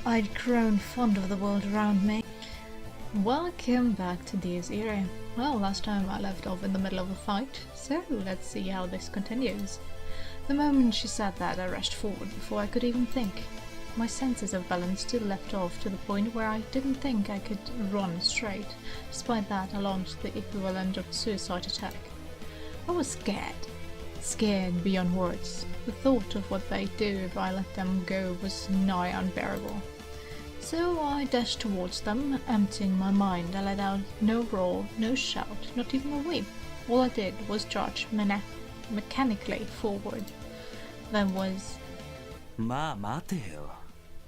I'd grown fond of the world around me. Welcome back to Deus Irae. Well, last time I left off in the middle of a fight, so let's see how this continues. The moment she said that, I rushed forward before I could even think. My senses of balance still left off to the point where I didn't think I could run straight. Despite that, I launched the equivalent of a suicide attack. I was scared. Scared beyond words. The thought of what they'd do if I let them go was nigh unbearable. So I dashed towards them, emptying my mind. I let out no roar, no shout, not even a weep. All I did was charge mechanically forward. That was... まあ待てよ。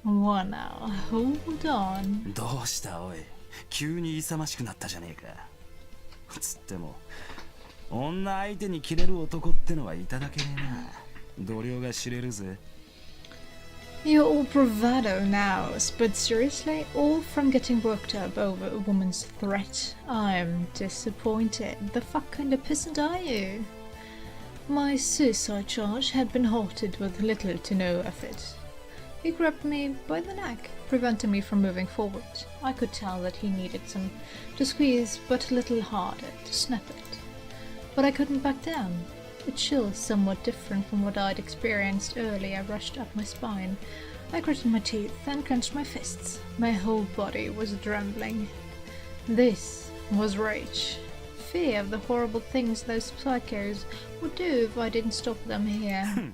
One now, hold on. どうしたおい。急に勇ましくなったじゃねえか。つっても、女相手に切れる男ってのはいただけねえな。度量が知れるぜ。 You're all bravado now, but seriously, all from getting worked up over a woman's threat. I'm disappointed. The fuck kind of peasant are you? My suicide charge had been halted with little to no effort. He grabbed me by the neck, preventing me from moving forward. I could tell that he needed some to squeeze, but a little harder to snap it. But I couldn't back down. A chill somewhat different from what I'd experienced earlier rushed up my spine. I gritted my teeth and clenched my fists. My whole body was trembling. This was rage. Fear of the horrible things those psychos would do if I didn't stop them here.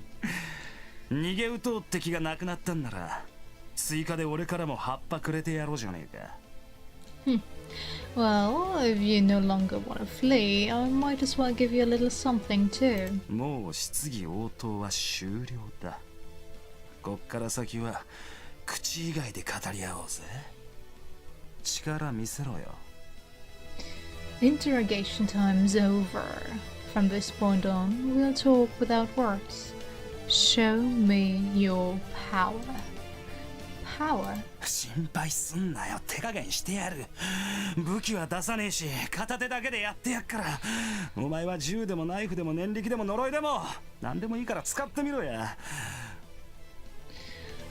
逃げ打とうって気がなくなったんなら、追加で俺からも葉っぱくれてやろうじゃねえか。Well, if you no longer want to flee, I might as well give you a little something too. もう質疑応答は終了だ。こっから先は口以外で語り合おうぜ。力見せろよ。Interrogation time's over. From this point on, we'll talk without words. Show me your power. Power? 心配すんなよ。手加減してやる。武器は出さねえし、片手だけでやってやっから。お前は銃でもナイフでも念力でも呪いでも何でもいいから使ってみろや。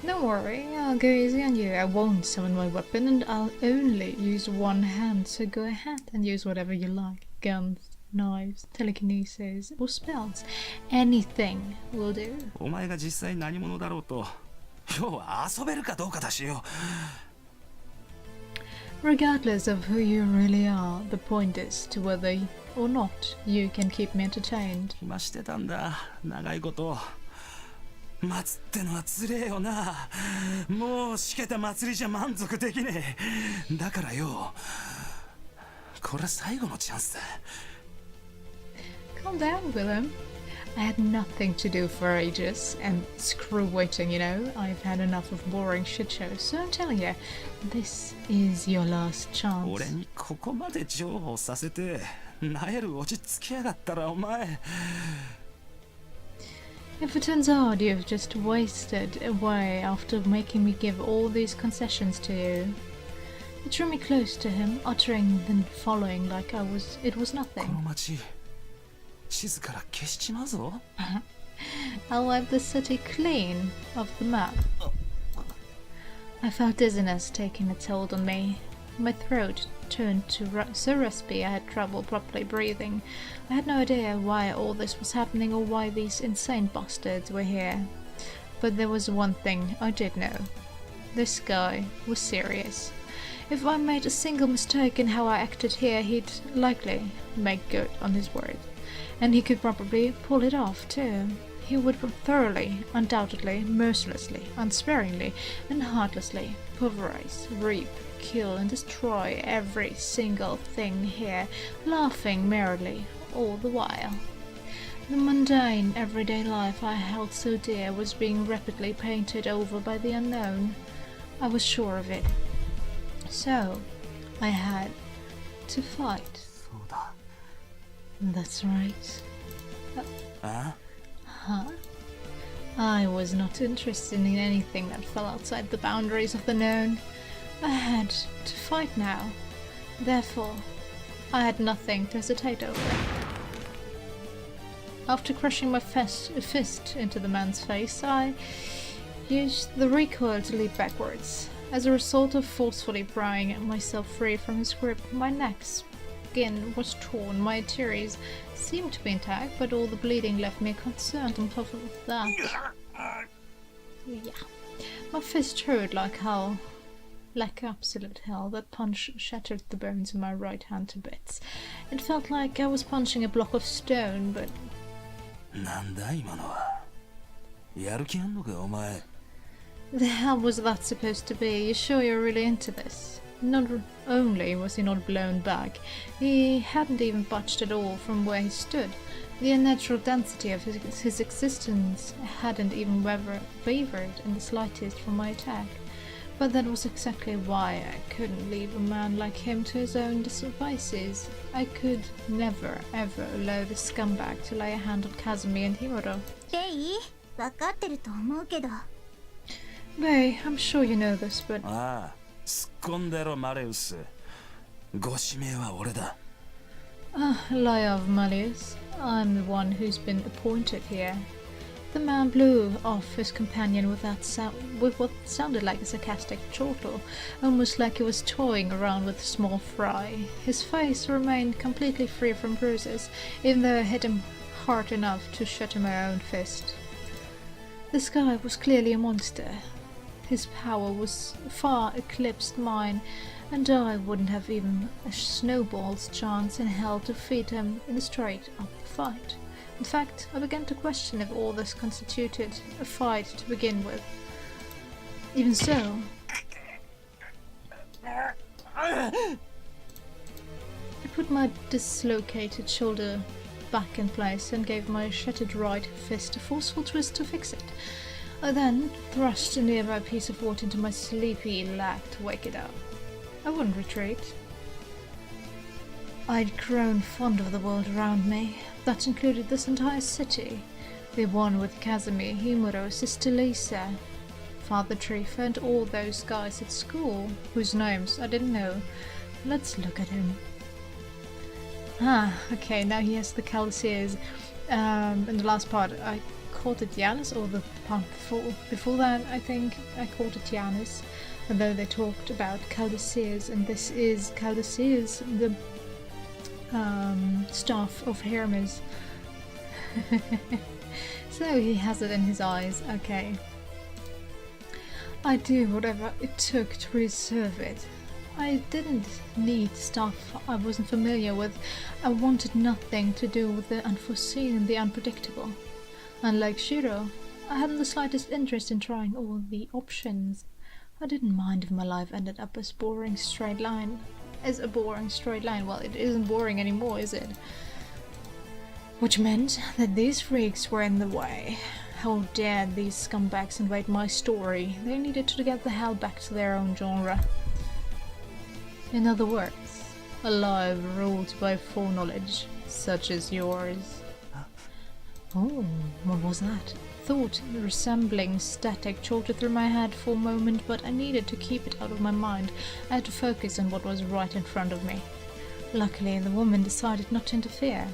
Don't worry, I'll go easy on you. I won't summon my weapon and I'll only use one hand, so go ahead and use whatever you like. Guns, knives, telekinesis, or spells. Anything will do. お前が実際何者だろうと、要は遊べるかどうかだしよ。Regardless of who you really are, the point is to whether or not you can keep me entertained. 暇してたんだ、長いこと。待つってのはつれえよな。もうしけた祭りじゃ満足できねえ。だからよ、これ最後のチャンスだ。Calm down, Willem. I had nothing to do for ages, and screw waiting, you know. I've had enough of boring shit shows, so I'm telling you, this is your last chance. 俺にここまで譲歩させて、なえる落ち着きやがったらお前。If it turns out you've just wasted away after making me give all these concessions to you. He drew me close to him, uttering the following like it was この nothing. 街、地図から消しちまうぞ。I'll wipe the city clean of the map. I felt dizziness taking its hold on me. My throat turned so raspy I had trouble properly breathing. I had no idea why all this was happening or why these insane bastards were here. But there was one thing I did know. This guy was serious. If I made a single mistake in how I acted here, he'd likely make good on his word. And he could probably pull it off too. He would thoroughly, undoubtedly, mercilessly, unsparingly, and heartlessly pulverize, reap, kill, and destroy every single thing here, laughing merrily all the while. The mundane, everyday life I held so dear was being rapidly painted over by the unknown. I was sure of it. So, I had to fight. そうだ。 That's right. あ？ Huh? I was not interested in anything that fell outside the boundaries of the known. I had to fight now. Therefore, I had nothing to hesitate over. After crushing my fist into the man's face, I used the recoil to leap backwards. As a result of forcefully prying myself free from his grip, my neck skin was torn, my arteries seemed to be intact, but all the bleeding left me concerned on top of that. Yeah. My fist hurt like hell. Like absolute hell. That punch shattered the bones in my right hand to bits. It felt like I was punching a block of stone, but... なんだ今のは。やる気あんのかお前。 The hell was that supposed to be? You sure you're really into this? Not only was he not blown back, he hadn't even budged at all from where he stood. The unnatural density of his existence hadn't even wavered in the slightest from my attack. But that was exactly why I couldn't leave a man like him to his own devices. I could never ever allow the scumbag to lay a hand on Kazumi and Himuro. Rei, わかってると思うけど。May, I'm sure you know this, but... ああ、突っ込んでろマレウス。ご指名は俺だ。Lie of Malleus. I'm the one who's been appointed here. The man blew off his companion with what sounded like a sarcastic chortle, almost like he was toying around with a small fry. His face remained completely free from bruises, even though I hit him hard enough to shatter my own fist. This guy was clearly a monster. His power was far eclipsed mine, and I wouldn't have even a snowball's chance in hell to defeat him in a straight-up fight. In fact, I began to question if all this constituted a fight to begin with. Even so... I put my dislocated shoulder back in place and gave my shattered right fist a forceful twist to fix it. I then thrust a nearby piece of wood into my sleepy leg to wake it up. I wouldn't retreat. I'd grown fond of the world around me. That included this entire city. The one with Kazumi, Himuro, Sister Lisa, Father Trifa, and all those guys at school, whose names I didn't know. Let's look at him. Ah, okay, now he has the calluses. In the last part I called it Janus, or the part before that I think I called it Janus, although they talked about calluses, and this is calluses, the staff of Hermes. So he has it in his eyes, okay. I'd do whatever it took to preserve it. I didn't need stuff I wasn't familiar with. I wanted nothing to do with the unforeseen and the unpredictable. Unlike Shiro, I hadn't the slightest interest in trying all the options. I didn't mind if my life ended up as a boring straight line. Well, it isn't boring anymore, is it? Which meant that these freaks were in the way. How dared these scumbags invade my story? They needed to get the hell back to their own genre. In other words, a life ruled by foreknowledge, such as yours. Oh, what was that? Thought resembling static jolted through my head for a moment, but I needed to keep it out of my mind. I had to focus on what was right in front of me. Luckily, the woman decided not to interfere.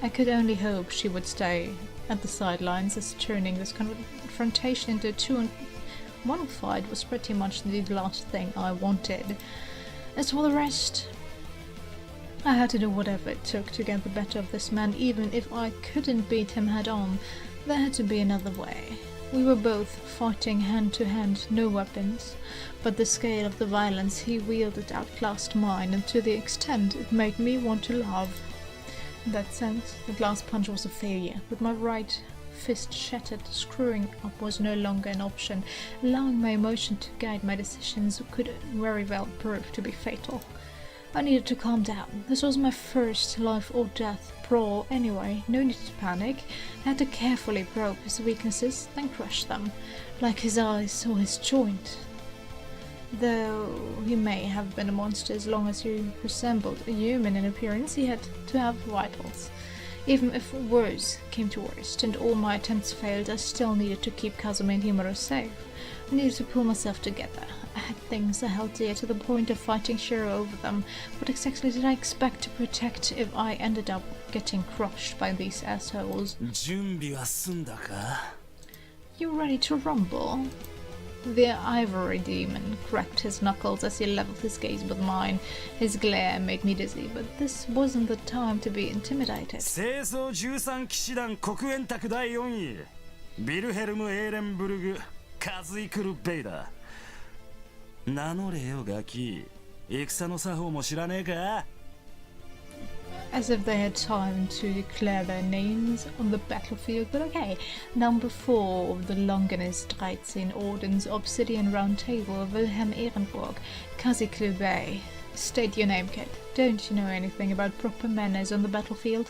I could only hope she would stay at the sidelines, as turning this confrontation into a 2-on-1 fight was pretty much the last thing I wanted. As for the rest, I had to do whatever it took to get the better of this man, even if I couldn't beat him head-on. There had to be another way. We were both fighting hand-to-hand, no weapons, but the scale of the violence he wielded outclassed mine, and to the extent it made me want to laugh. In that sense, the last punch was a failure. With my right fist shattered, screwing up was no longer an option. Allowing my emotion to guide my decisions could very well prove to be fatal. I needed to calm down. This was my first life or death brawl anyway. No need to panic. I had to carefully probe his weaknesses, then crush them, like his eyes or his joint. Though he may have been a monster, as long as he resembled a human in appearance, he had to have vitals. Even if worst came to worst and all my attempts failed, I still needed to keep Kazumi and Himuro safe. I needed to pull myself together. I had things I held dear to the point of fighting Shiro over them. What exactly did I expect to protect if I ended up getting crushed by these assholes? 準備は済んだか? You ready to rumble? The ivory demon cracked his knuckles as he leveled his gaze with mine. His glare made me dizzy, but this wasn't the time to be intimidated. 清掃13騎士団黒煙卓第4位ビルヘルム・エーレンブルグ数イクル・ベイダー名乗れよガキ戦の作法も知らねえか As if they had time to declare their names on the battlefield, but okay. Number 4 of the Longinist Reiz in Orden's Obsidian Round Table, Wilhelm Ehrenburg, Kaziklu Bay. State your name, kid. Don't you know anything about proper manners on the battlefield?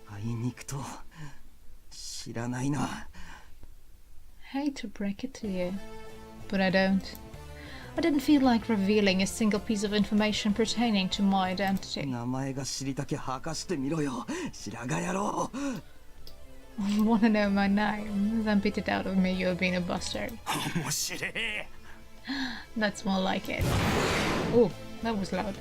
あいにくと知らないな Hate to break it to you, but I don't. I didn't feel like revealing a single piece of information pertaining to my identity. 名前が知りたきゃ吐かしてみろよ白髪野郎 Wanna know my name? Then beat it out of me, you're being a bastard. 面白い That's more like it. Oh, that was loud.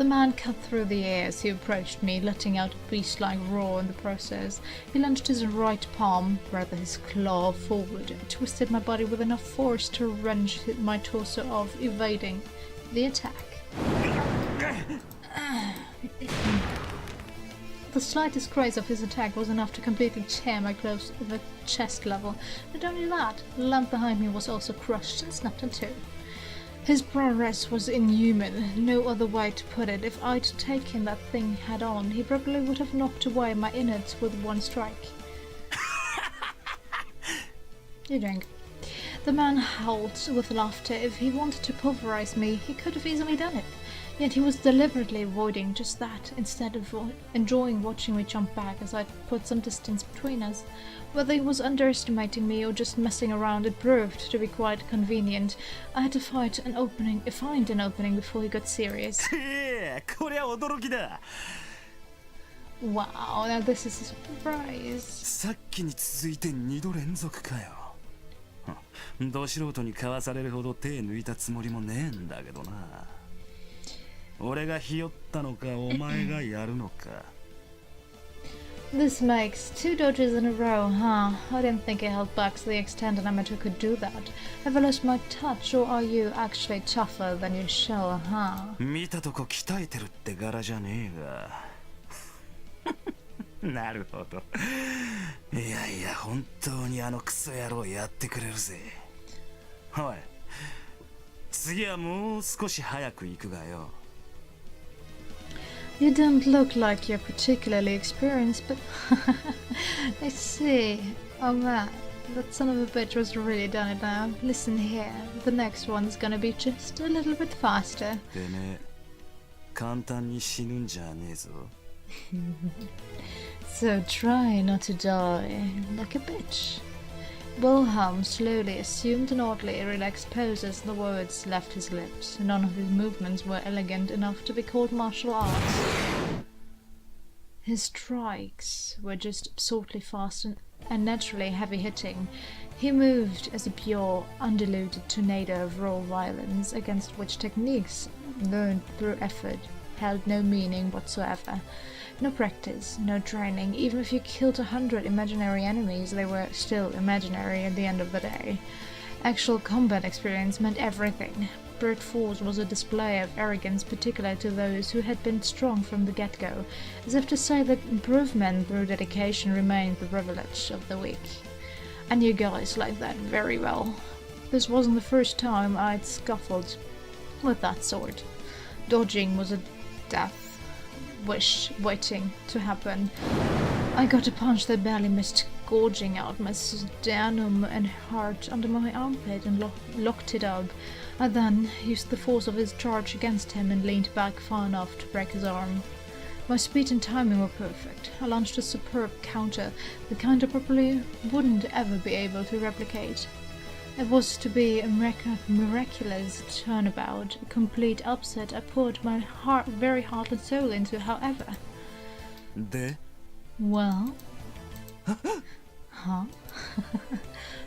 The man cut through the air as he approached me, letting out a beast-like roar in the process. He lunged his right palm, rather his claw, forward, and twisted my body with enough force to wrench my torso off, evading the attack. The slightest grace of his attack was enough to completely tear my clothes to the chest level. Not only that, the lamp behind me was also crushed and snapped in two. His prowess was inhuman, no other way to put it. If I'd taken that thing head on, he probably would have knocked away my innards with one strike. You drink. The man howled with laughter. If he wanted to pulverize me, he could have easily done it. Yet he was deliberately avoiding just that, instead of enjoying watching me jump back as I put some distance between us. Whether he was underestimating me or just messing around, it proved to be quite convenient. I had to find an opening before he got serious. こりゃ驚きだ Wow, now this is a surprise. さっきに続いて2度連続かよど素人にかわされるほど手抜いたつもりもねえんだけどな俺がひよったのかお前がやるのか This makes 2 dodges in a row, huh? I didn't think I held back to the extent an amateur could do that. Have I lost my touch, or are you actually tougher than you show, huh? 見たとこ鍛えてるって柄じゃねえがなるほどいやいや本当にあのクソ野郎やってくれるぜおい次はもう少し早く行くがよ You don't look like you're particularly experienced, but I see. Oh man, that son of a bitch was really done it now. Listen here, the next one's gonna be just a little bit faster. てめえ簡単に死ぬんじゃねえぞ So try not to die like a bitch. Wilhelm slowly assumed an oddly relaxed pose as the words left his lips. None of his movements were elegant enough to be called martial arts. His strikes were just absurdly fast and naturally heavy-hitting. He moved as a pure, undiluted tornado of raw violence, against which techniques, learned through effort, held no meaning whatsoever. No practice, no training. Even if you killed 100 imaginary enemies, they were still imaginary at the end of the day. Actual combat experience meant everything. Brute force was a display of arrogance, particularly to those who had been strong from the get-go, as if to say that improvement through dedication remained the privilege of the weak. I knew guys like that very well. This wasn't the first time I'd scuffled with that sort. Dodging was a death wish waiting to happen. I got a punch that barely missed, gorging out my sternum and heart under my armpit and locked it up. I then used the force of his charge against him and leaned back far enough to break his arm. My speed and timing were perfect. I launched a superb counter, the kind I probably wouldn't ever be able to replicate. It was to be a miraculous turnabout, a complete upset. I poured my very heart and soul into, however. で Well? Huh?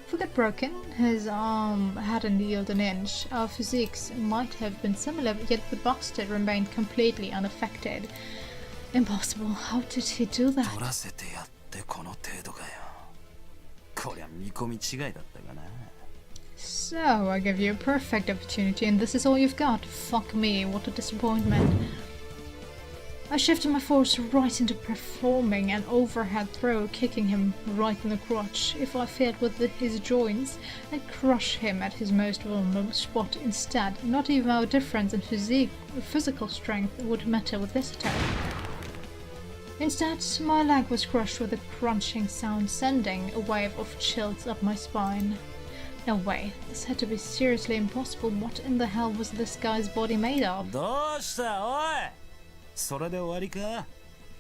Forget broken. His arm hadn't healed an inch. Our physiques might have been similar, yet the bastard remained completely unaffected. Impossible. How did he do that? 取らせてやってこの程度かよこりゃ見込み違いだったかな So, I gave you a perfect opportunity and this is all you've got. Fuck me, what a disappointment. I shifted my force right into performing an overhead throw, kicking him right in the crotch. If I failed with his joints, I'd crush him at his most vulnerable spot instead. Not even our difference in physical strength would matter with this attack. Instead, my leg was crushed with a crunching sound, sending a wave of chills up my spine. No way, this had to be seriously impossible. What in the hell was this guy's body made of? どうしたおいそれで終わりか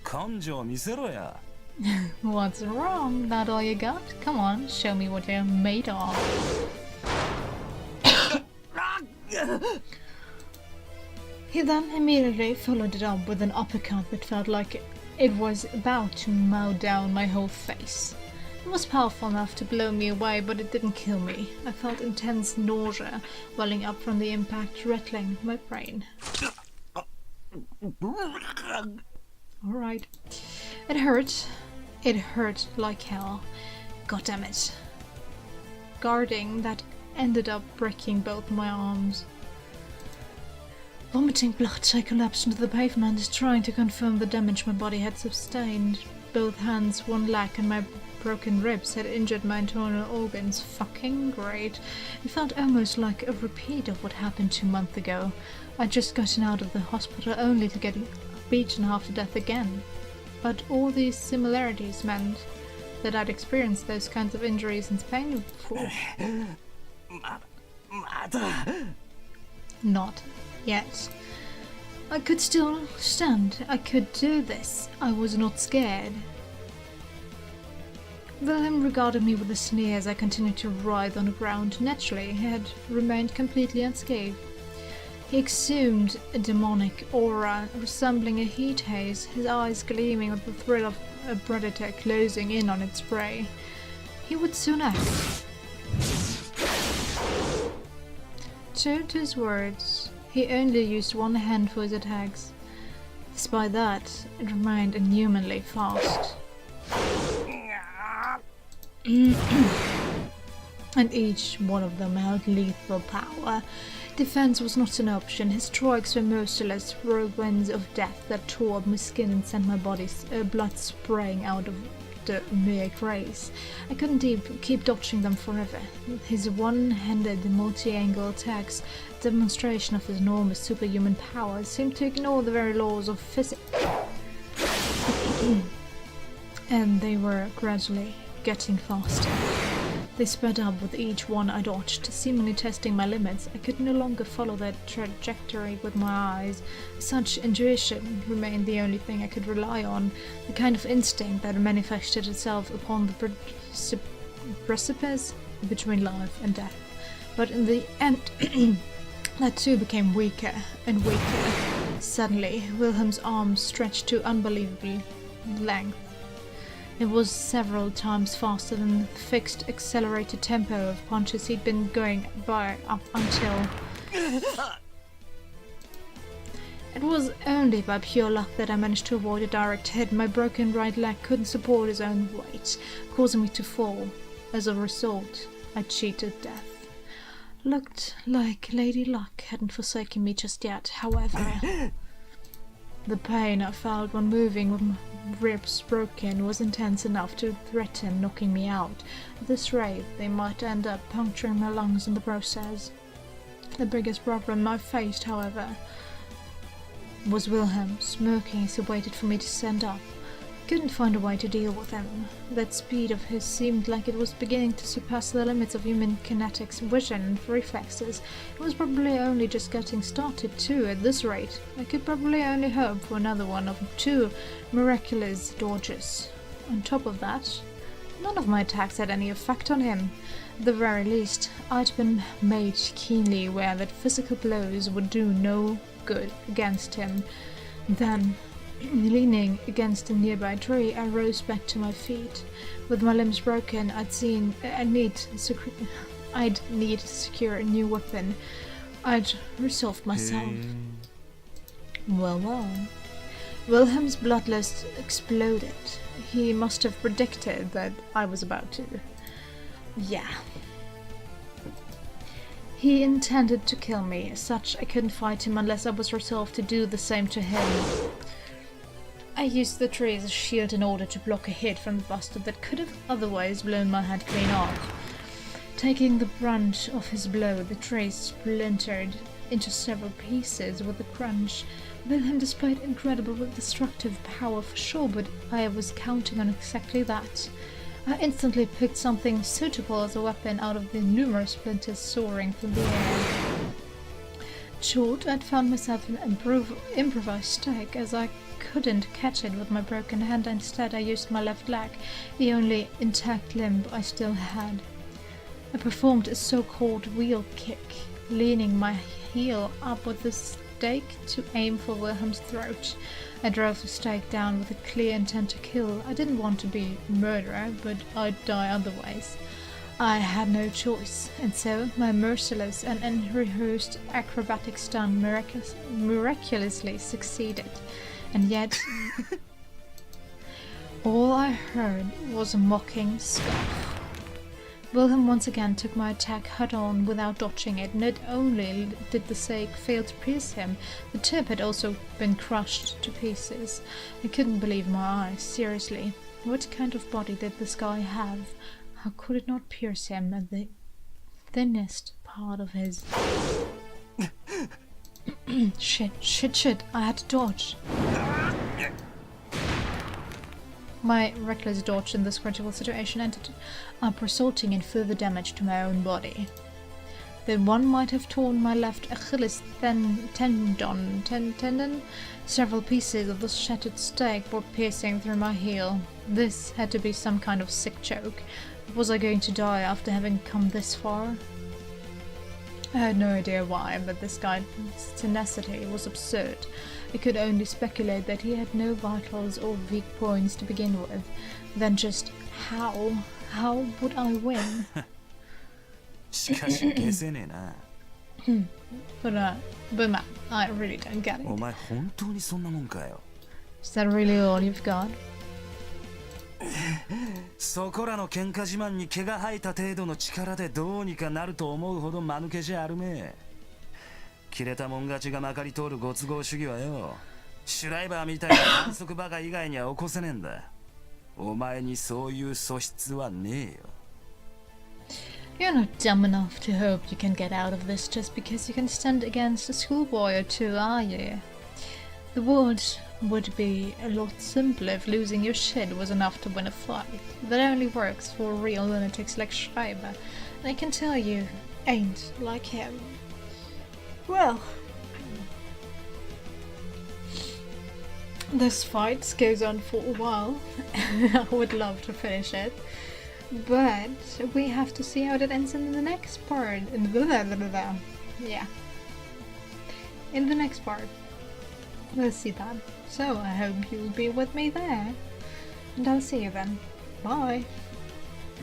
根性見せろや What's wrong? That all you got? Come on, show me what you're made of. He then immediately followed it up with an uppercut that felt like it was about to mow down my whole face. It was powerful enough to blow me away, but it didn't kill me. I felt intense nausea welling up from the impact, rattling my brain. Alright. It hurt. It hurt like hell. God damn it. Guarding that ended up breaking both my arms. Vomiting blood, I collapsed into the pavement, trying to confirm the damage my body had sustained. Both hands, one leg, and my broken ribs had injured my internal organs. Fucking great. It felt almost like a repeat of what happened 2 months ago. I'd just gotten out of the hospital only to get beaten half to death again. But all these similarities meant that I'd experienced those kinds of injuries and pain before. Not yet. I could still stand. I could do this. I was not scared. Wilhelm regarded me with a sneer as I continued to writhe on the ground. Naturally, he had remained completely unscathed. He exhumed a demonic aura resembling a heat haze, his eyes gleaming with the thrill of a predator closing in on its prey. He would soon act. True to his words, he only used one hand for his attacks. Despite that, it remained inhumanly fast. And each one of them held lethal power. Defense was not an option. His strikes were merciless, whirlwinds of death that tore up my skin and sent my body's blood spraying out of the mere grace. I couldn't keep dodging them forever. His one-handed multi-angle attacks, demonstration of his enormous superhuman power, seemed to ignore the very laws of physics. And they were gradually getting faster. They sped up with each one I dodged, seemingly testing my limits. I could no longer follow their trajectory with my eyes. Such intuition remained the only thing I could rely on, the kind of instinct that manifested itself upon the precipice between life and death. But in the end, that too became weaker and weaker. Suddenly, Wilhelm's arms stretched to unbelievable length. It was several times faster than the fixed, accelerated tempo of punches he'd been going by up until. It was only by pure luck that I managed to avoid a direct hit. My broken right leg couldn't support his own weight, causing me to fall. As a result, I cheated death. Looked like Lady Luck hadn't forsaken me just yet, however. The pain I felt when moving with my ribs broken was intense enough to threaten knocking me out. At this rate, they might end up puncturing my lungs in the process. The biggest problem I faced, however, was Wilhelm, smirking as he waited for me to stand up. I couldn't find a way to deal with him. That speed of his seemed like it was beginning to surpass the limits of human kinetics, vision, and reflexes. It was probably only just getting started too. At this rate, I could probably only hope for another one of 2 miraculous dodges. On top of that, none of my attacks had any effect on him. At the very least, I'd been made keenly aware that physical blows would do no good against him. Then, leaning against a nearby tree, I rose back to my feet. With my limbs broken, I'd need to secure a new weapon. I'd resolved myself. Well. Wilhelm's bloodlust exploded. He must have predicted that I was about to. Yeah. He intended to kill me, as such I couldn't fight him unless I was resolved to do the same to him. I used the tree as a shield in order to block a hit from the bastard that could have otherwise blown my head clean off. Taking the brunt of his blow, the tree splintered into several pieces with a crunch. Wilhelm displayed incredible destructive power for sure, but I was counting on exactly that. I instantly picked something suitable as a weapon out of the numerous splinters soaring from the air. Short, I'd found myself an improvised stake, as I couldn't catch it with my broken hand. Instead, I used my left leg, the only intact limb I still had. I performed a so-called wheel kick, leaning my heel up with the stake to aim for Wilhelm's throat. I drove the stake down with a clear intent to kill. I didn't want to be a murderer, but I'd die otherwise. I had no choice, and so my merciless and unrehearsed acrobatic stunt miraculously succeeded. And yet, all I heard was a mocking scoff. Wilhelm once again took my attack head-on without dodging it. Not only did the stake fail to pierce him, the tip had also been crushed to pieces. I couldn't believe my eyes. Seriously, what kind of body did this guy have? How could it not pierce him at the thinnest part of his... Shit, I had to dodge. My reckless dodge in this critical situation ended up resulting in further damage to my own body. Then one might have torn my left Achilles tendon. Several pieces of the shattered stake were piercing through my heel. This had to be some kind of sick joke. Was I going to die after having come this far? I had no idea why, but this guy's tenacity was absurd. I could only speculate that he had no vitals or weak points to begin with. Then just how? How would I win? But man, I really don't get it. Is that really all you've got? そこらの喧嘩自慢に毛が生えた程度の力でどうにかなると思うほど間抜けじゃあるめ。切れたもん勝ちがまかり通るご都合主義はよ、シュライバーみたいな反則バカ以外には起こせねえんだ。お前にそういう素質はねえよ。 You're not dumb enough to hope you can get out of this just because you can stand against a schoolboy or two, are you? The world would be a lot simpler if losing your shit was enough to win a fight. That only works for real lunatics like Schreiber, and I can tell you, ain't like him. Well, this fight goes on for a while. I would love to finish it, but we have to see how that ends in the next part. Yeah, in the next part. We'll see that. So I hope you'll be with me there. And I'll see you then. Bye.